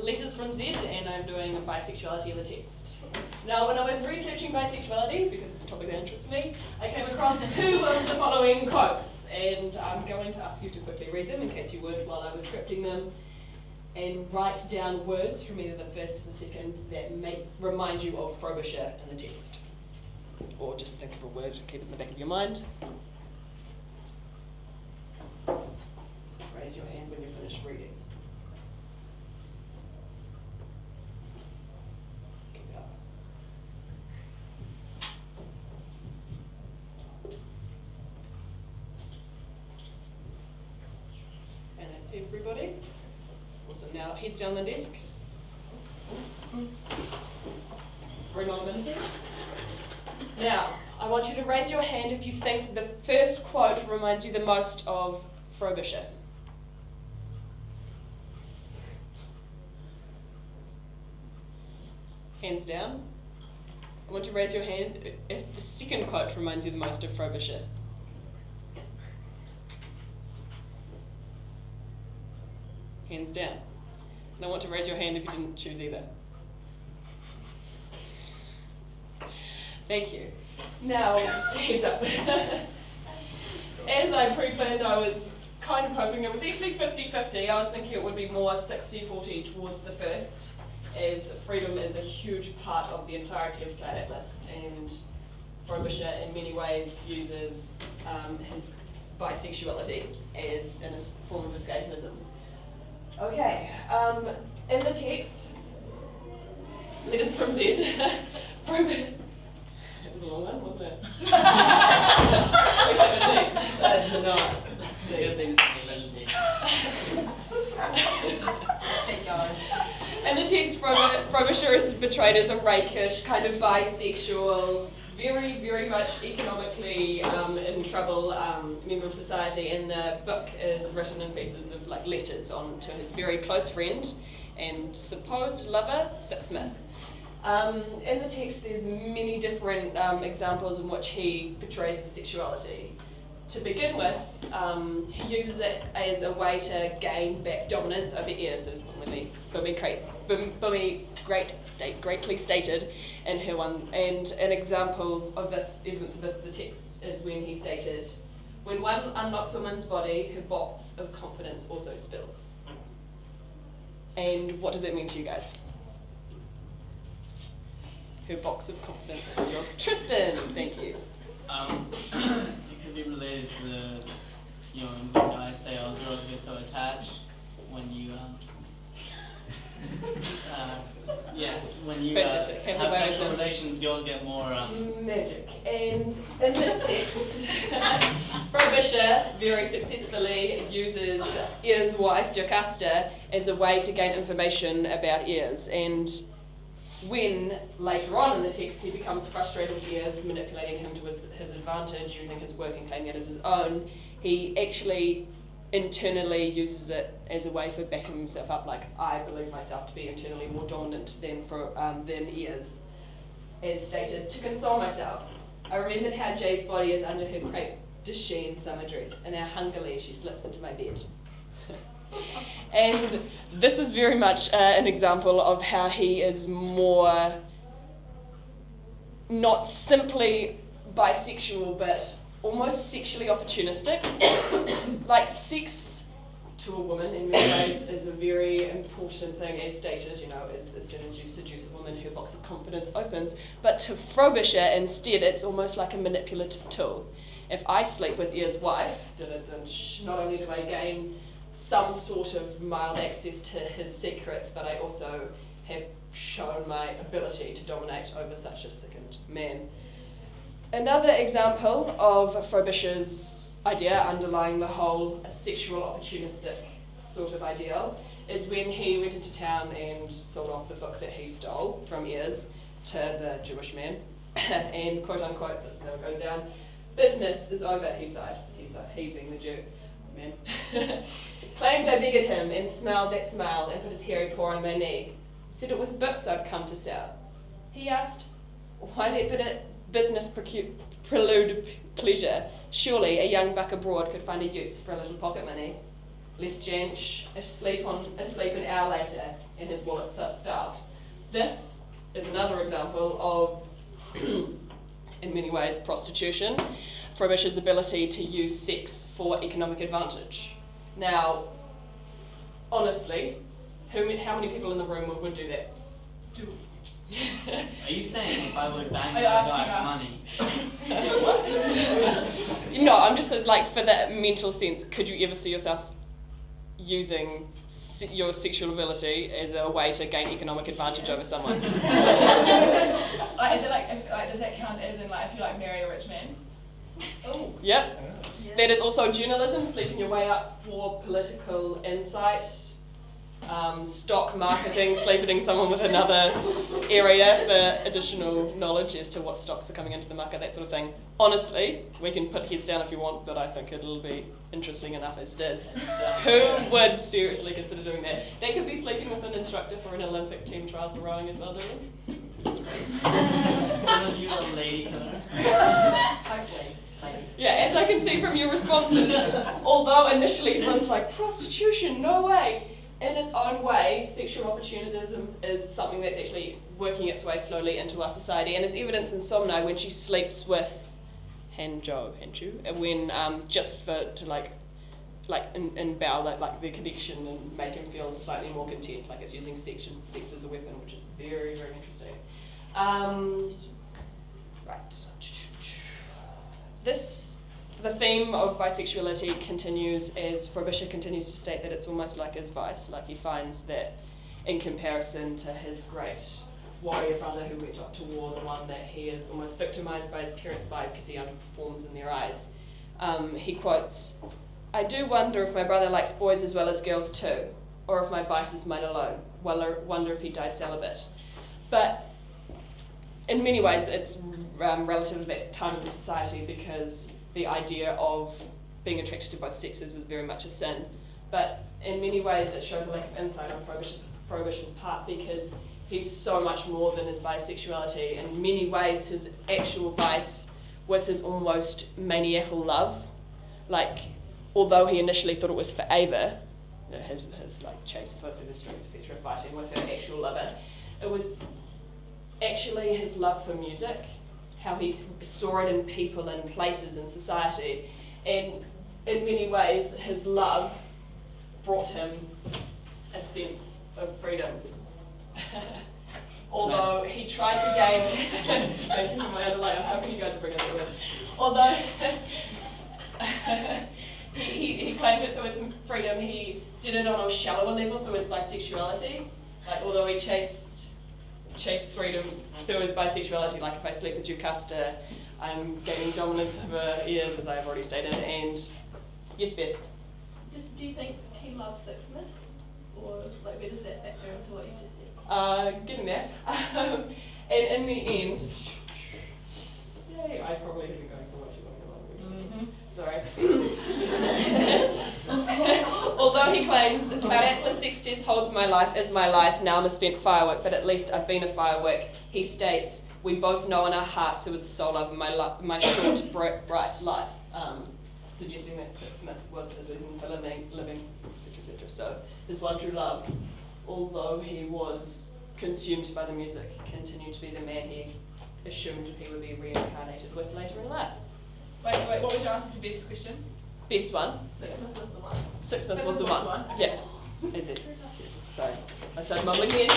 Letters from Z, and I'm doing bisexuality in the text. Now, when I was researching bisexuality, because it's a topic that interests me, I came across two of the following quotes, and I'm going to ask you to quickly read them in case you weren't while I was scripting them, and write down words from either the first or the second that may remind you of Frobisher in the text. Or just think of a word, keep it in the back of your mind. Raise your hand when you're finished reading. Keep it up. And that's everybody. Awesome. Now heads down the desk. For anonymity. Now, I want you to raise your hand if you think the first quote reminds you the most of Frobisher. Hands down. I want you to raise your hand if the second quote reminds you the most of Frobisher. Hands down. And I want to raise your hand if you didn't choose either. Thank you. Now, heads up. As I pre-planned, I was kind of hoping it was actually 50-50. I was thinking it would be more 60-40 towards the first, as freedom is a huge part of the entirety of Cloud Atlas, and Frobisher in many ways uses his bisexuality as in a form of escapism. Okay, in the text, letters from Z, it was a long one, wasn't it? Except for C. That's not. C. Good thing to Keep going. In the text, Frobisher is portrayed as a rakish, kind of bisexual, very, very much economically in trouble member of society, and the book is written in pieces of like letters on to his very close friend and supposed lover, Sixsmith. In the text, there's many different examples in which he portrays his sexuality. To begin with, he uses it as a way to gain back dominance over ears, as greatly stated in her one. And an example of this, evidence of this in the text, is when he stated, "When one unlocks a woman's body, her box of confidence also spills." And what does that mean to you guys? Her box of confidence also spills. Tristan, thank you. It could be related to the, when guys say, "Oh, girls get so attached," when you, when you have sexual relations, girls get more. Magic. And in this text, Frobisher very successfully uses Ear's wife, Jocasta, as a way to gain information about Ears. And when later on in the text he becomes frustrated with Ears manipulating him to his advantage, using his work and claiming it as his own, he actually internally uses it as a way for backing himself up, like, I believe myself to be internally more dominant than Ears. As stated, "To console myself, I remembered how Jay's body is under her crepe de chine summer dress, and how hungrily she slips into my bed." And this is very much an example of how he is more not simply bisexual, but almost sexually opportunistic. Like, sex to a woman in many ways is a very important thing, as stated, as soon as you seduce a woman, her box of confidence opens. But to Frobisher, instead, it's almost like a manipulative tool. If I sleep with Ear's wife, not only do I gain some sort of mild access to his secrets, but I also have shown my ability to dominate over such a second man. Another example of Frobisher's idea underlying the whole sexual opportunistic sort of ideal is when he went into town and sold off the book that he stole from Ears to the Jewish man, and quote unquote, this is how it goes down, "Business is over," he sighed, he being the Jew man. "Claimed I beggared him and smelled that smile and put his hairy paw on my knee. Said it was books I'd come to sell." He asked, "Why let business prelude pleasure? Surely a young buck abroad could find a use for a little pocket money." Left Jansch asleep an hour later, and his wallet's starved. This is another example of, in many ways, prostitution, Frobisher's ability to use sex for economic advantage. Now, honestly, how many people in the room would do that? Two. Are you saying if I would bang I a asked guy you for money? No, I'm just like, for that mental sense, could you ever see yourself using your sexual ability as a way to gain economic advantage over someone? Is it does that count as in like if you like marry a rich man? Oh. Yep. Yeah. That is also journalism, sleeping your way up for political insight. Stock marketing, sleeping someone with another area for additional knowledge as to what stocks are coming into the market, that sort of thing. Honestly, we can put heads down if you want, but I think it'll be interesting enough as it is. Who would seriously consider doing that? They could be sleeping with an instructor for an Olympic team trial for rowing as well, Dylan. You a lady killer. Hopefully. Yeah, as I can see from your responses, although initially everyone's like, prostitution, no way. In its own way, sexual opportunism is something that's actually working its way slowly into our society, and as evidence in Somnai when she sleeps with Hanju, when just to embow like the connection and make him feel slightly more content, like it's using sex as a weapon, which is very, very interesting. Right. The theme of bisexuality continues as Frobisher continues to state that it's almost like his vice, like he finds that in comparison to his great warrior brother who went off to war, the one that he is almost victimised by his parents by because he underperforms in their eyes. He quotes, "I do wonder if my brother likes boys as well as girls too, or if my vice is mine alone. Wonder if he died celibate." But in many ways it's relative to that time of the society because the idea of being attracted to both sexes was very much a sin. But in many ways it shows a lack of insight on Frobisher's part because he's so much more than his bisexuality. In many ways his actual vice was his almost maniacal love. Like, although he initially thought it was for Ava, his like chase through the streets, etc., fighting with her actual lover, it was actually his love for music, how he saw it in people and places in society, and in many ways his love brought him a sense of freedom. Although he tried to gain thank you for my other light, I was hoping you guys would bring it with. Although he claimed that through his freedom he did it on a shallower level through his bisexuality. Like, although he chased freedom through his bisexuality, like if I sleep with Jocasta, I'm gaining dominance over ears, as I have already stated, and yes, Beth? Do you think he loves Sixsmith? Or like where does that factor into what you just said? Getting there. And in the end, yay, I probably have been going for way too long. Sorry. Although he claims, Claudacula Sextus holds my life as my life, now I'm a spent firework, but at least I've been a firework, he states, we both know in our hearts who was the soul of my short, bright life. Suggesting that Sixsmith was his reason for living, etc., etc. So his one true love, although he was consumed by the music, continued to be the man he assumed he would be reincarnated with later in life. Wait, what was your answer to Beth's question? Beth's one. Sixsmith was the one. Sixsmith was the one. Okay. Yeah. Is it? Sorry. I started mumbling the end.